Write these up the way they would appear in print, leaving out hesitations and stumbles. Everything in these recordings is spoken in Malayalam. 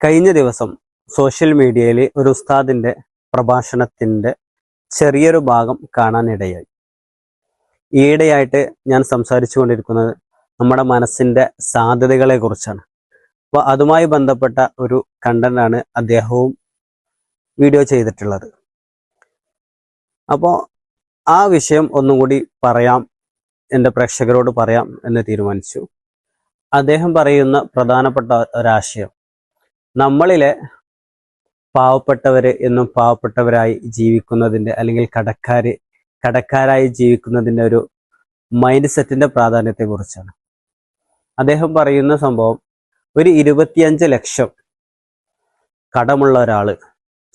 കഴിഞ്ഞ ദിവസം സോഷ്യൽ മീഡിയയിൽ ഒരു ഉസ്താദിന്റെ പ്രഭാഷണത്തിന്റെ ചെറിയൊരു ഭാഗം കാണാനിടയായി. ഈയിടെയായിട്ട് ഞാൻ സംസാരിച്ചു കൊണ്ടിരിക്കുന്നത് നമ്മുടെ മനസ്സിന്റെ സാധ്യതകളെ കുറിച്ചാണ്. അപ്പോൾ അതുമായി ബന്ധപ്പെട്ട ഒരു കണ്ടന്റാണ് അദ്ദേഹവും വീഡിയോ ചെയ്തിട്ടുള്ളത്. അപ്പോൾ ആ വിഷയം ഒന്നും കൂടി പറയാം, എൻ്റെ പ്രേക്ഷകരോട് പറയാം എന്ന് തീരുമാനിച്ചു. അദ്ദേഹം പറയുന്ന പ്രധാനപ്പെട്ട ഒരാശയം, നമ്മളിലെ പാവപ്പെട്ടവര് എന്നും പാവപ്പെട്ടവരായി ജീവിക്കുന്നതിൻ്റെ അല്ലെങ്കിൽ കടക്കാരായി ജീവിക്കുന്നതിൻ്റെ ഒരു മൈൻഡ് സെറ്റിന്റെ പ്രാധാന്യത്തെ കുറിച്ചാണ്. അദ്ദേഹം പറയുന്ന സംഭവം, ഒരു 25 ലക്ഷം കടമുള്ള ഒരാള്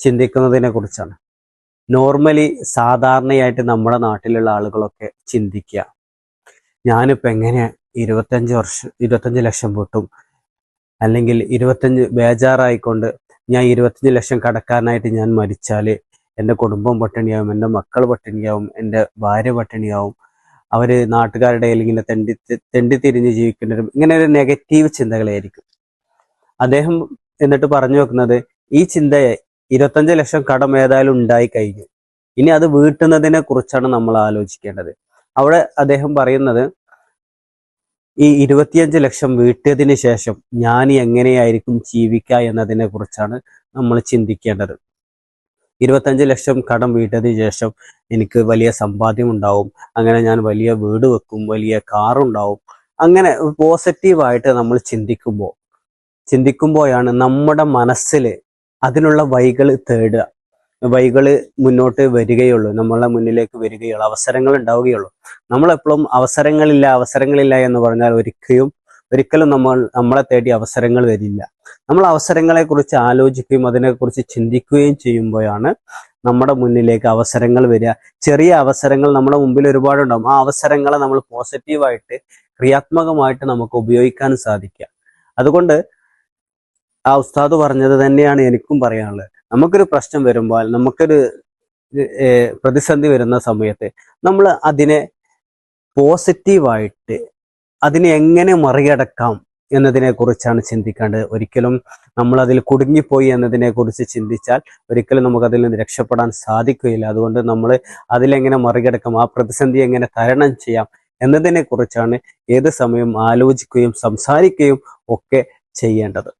ചിന്തിക്കുന്നതിനെ കുറിച്ചാണ്. നോർമലി സാധാരണയായിട്ട് നമ്മുടെ നാട്ടിലുള്ള ആളുകളൊക്കെ ചിന്തിക്കുക, ഞാനിപ്പോൾ എങ്ങനെ 25 ലക്ഷം പൊട്ടും, അല്ലെങ്കിൽ 25 ബേജാറായിക്കൊണ്ട് ഞാൻ 25 ലക്ഷം കടക്കാരനായിട്ട് ഞാൻ മരിച്ചാൽ എൻ്റെ കുടുംബം പട്ടിണിയാവും, എൻ്റെ മക്കൾ പട്ടിണിയാവും, എൻ്റെ ഭാര്യ പട്ടിണിയാവും, അവര് നാട്ടുകാരുടെ ഇങ്ങനെ തെണ്ടി തിരിഞ്ഞ് ജീവിക്കേണ്ടി വരും. ഇങ്ങനെ ഒരു നെഗറ്റീവ് ചിന്തകളായിരിക്കും. അദ്ദേഹം എന്നിട്ട് പറഞ്ഞു വെക്കുന്നത്, ഈ ചിന്തയെ 25 ലക്ഷം കടം ഏതായാലും ഉണ്ടായി കഴിഞ്ഞു, ഇനി അത് വീട്ടുന്നതിനെ കുറിച്ചാണ് നമ്മൾ ആലോചിക്കേണ്ടത്. അവിടെ അദ്ദേഹം പറയുന്നത്, ഈ 25 ലക്ഷം വീട്ടിയതിന് ശേഷം ഞാൻ എങ്ങനെയായിരിക്കും ജീവിക്കുക എന്നതിനെ കുറിച്ചാണ് നമ്മൾ ചിന്തിക്കേണ്ടത്. 25 ലക്ഷം കടം വീട്ടിയതിന് ശേഷം എനിക്ക് വലിയ സമ്പാദ്യം ഉണ്ടാവും, അങ്ങനെ ഞാൻ വലിയ വീട് വെക്കും, വലിയ കാറുണ്ടാവും. അങ്ങനെ പോസിറ്റീവായിട്ട് നമ്മൾ ചിന്തിക്കുമ്പോഴാണ് നമ്മുടെ മനസ്സിൽ അതിനുള്ള വഴികൾ മുന്നോട്ട് വരികയുള്ളൂ, നമ്മളെ മുന്നിലേക്ക് വരികയുള്ളൂ, അവസരങ്ങൾ ഉണ്ടാവുകയുള്ളൂ. നമ്മളെപ്പോഴും അവസരങ്ങളില്ല എന്ന് പറഞ്ഞാൽ ഒരിക്കലും നമ്മളെ തേടി അവസരങ്ങൾ വരില്ല. നമ്മൾ അവസരങ്ങളെ കുറിച്ച് ആലോചിക്കുകയും അതിനെക്കുറിച്ച് ചിന്തിക്കുകയും ചെയ്യുമ്പോഴാണ് നമ്മുടെ മുന്നിലേക്ക് അവസരങ്ങൾ വരിക. ചെറിയ അവസരങ്ങൾ നമ്മുടെ മുമ്പിൽ ഒരുപാടുണ്ടാവും. ആ അവസരങ്ങളെ നമ്മൾ പോസിറ്റീവായിട്ട് ക്രിയാത്മകമായിട്ട് നമുക്ക് ഉപയോഗിക്കാൻ സാധിക്കുക. അതുകൊണ്ട് ആ ഉസ്താദ് പറഞ്ഞത് തന്നെയാണ് എനിക്കും പറയാനുള്ളത്. നമുക്കൊരു പ്രശ്നം വരുമ്പോൾ, നമുക്കൊരു പ്രതിസന്ധി വരുന്ന സമയത്ത് നമ്മൾ അതിനെ പോസിറ്റീവായിട്ട് അതിനെ എങ്ങനെ മറികടക്കാം എന്നതിനെ കുറിച്ചാണ് ചിന്തിക്കേണ്ടത്. ഒരിക്കലും നമ്മൾ അതിൽ കുടുങ്ങിപ്പോയി എന്നതിനെ കുറിച്ച് ചിന്തിച്ചാൽ ഒരിക്കലും നമുക്ക് അതിൽ നിന്ന് രക്ഷപ്പെടാൻ സാധിക്കുകയില്ല. അതുകൊണ്ട് നമ്മൾ അതിലെങ്ങനെ മറികടക്കാം, ആ പ്രതിസന്ധി എങ്ങനെ തരണം ചെയ്യാം എന്നതിനെ കുറിച്ചാണ് ഏത് സമയം ആലോചിക്കുകയും സംസാരിക്കുകയും ഒക്കെ ചെയ്യേണ്ടത്.